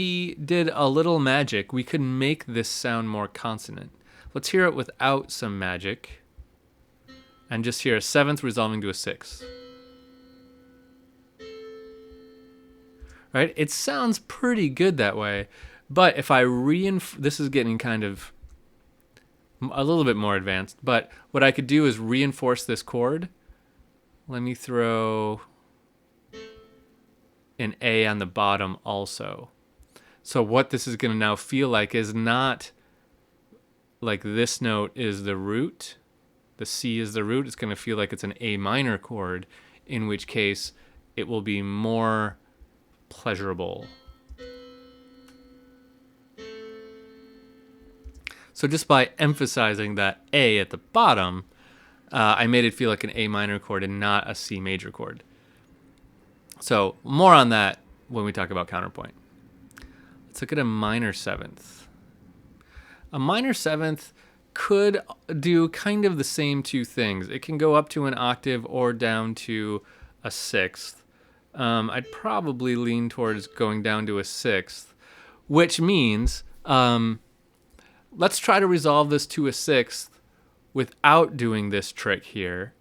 we did a little magic, we could make this sound more consonant. Let's hear it without some magic. And just hear a seventh resolving to a sixth. Right? It sounds pretty good that way. But if I this is getting kind of a little bit more advanced. But what I could do is reinforce this chord. Let me throw an A on the bottom also. So what this is going to now feel like is not like this note is the root, the C is the root. It's going to feel like it's an A minor chord, in which case it will be more pleasurable. So just by emphasizing that A at the bottom, I made it feel like an A minor chord and not a C major chord. So more on that when we talk about counterpoint. Let's look at a minor seventh. A minor seventh could do kind of the same two things. It can go up to an octave or down to a sixth. I'd probably lean towards going down to a sixth, which means let's try to resolve this to a sixth without doing this trick here.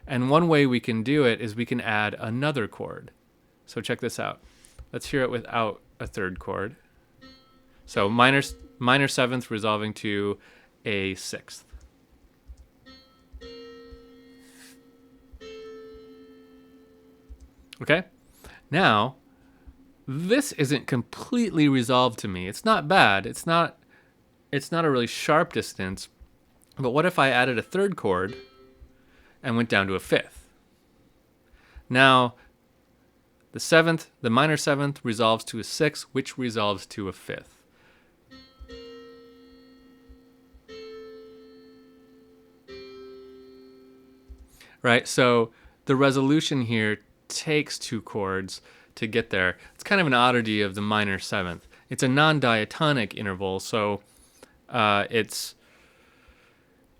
And one way we can do it is we can add another chord. So check this out. Let's hear it without a third chord. So minor seventh resolving to a sixth. Okay? Now, this isn't completely resolved to me. It's not bad. It's not a really sharp dissonance. But what if I added a third chord and went down to a fifth? Now, the minor seventh resolves to a sixth, which resolves to a fifth. Right, so the resolution here takes two chords to get there. It's kind of an oddity of the minor seventh. It's a non-diatonic interval, so it's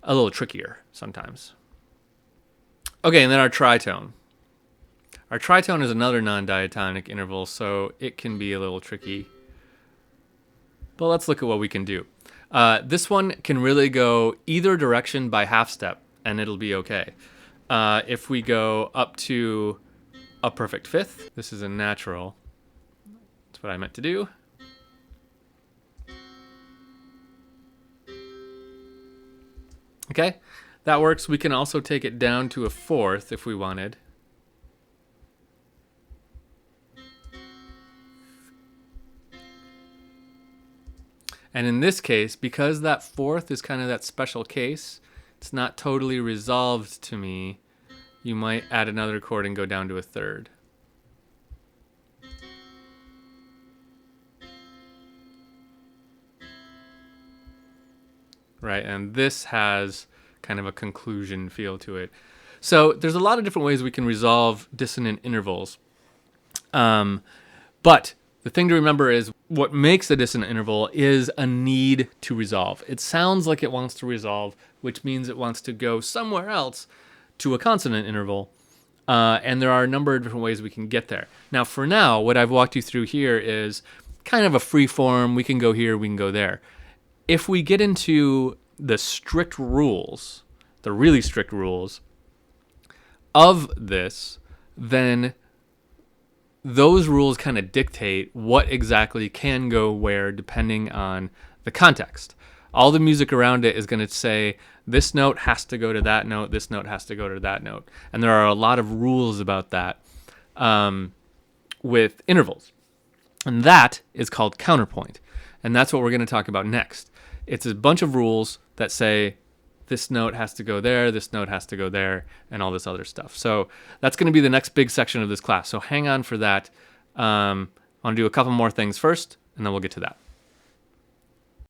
a little trickier sometimes. Okay, and then our tritone. Our tritone is another non-diatonic interval, so it can be a little tricky. But let's look at what we can do. This one can really go either direction by half step, and it'll be okay. If we go up to a perfect fifth, this is a natural. That's what I meant to do. Okay, that works. We can also take it down to a fourth if we wanted. And in this case, because that fourth is kind of that special case, it's not totally resolved to me, you might add another chord and go down to a third. Right, and this has kind of a conclusion feel to it. So there's a lot of different ways we can resolve dissonant intervals. But the thing to remember is what makes a dissonant interval is a need to resolve. It sounds like it wants to resolve, which means it wants to go somewhere else to a consonant interval. And there are a number of different ways we can get there. Now, for now, what I've walked you through here is kind of a free form. We can go here, we can go there. If we get into the strict rules, the really strict rules of this, then those rules kind of dictate what exactly can go where depending on the context. All the music around it is going to say this note has to go to that note, this note has to go to that note. And there are a lot of rules about that with intervals. And that is called counterpoint. And that's what we're going to talk about next. It's a bunch of rules that say this note has to go there, this note has to go there, and all this other stuff. So that's going to be the next big section of this class. So hang on for that. I want to do a couple more things first, and then we'll get to that.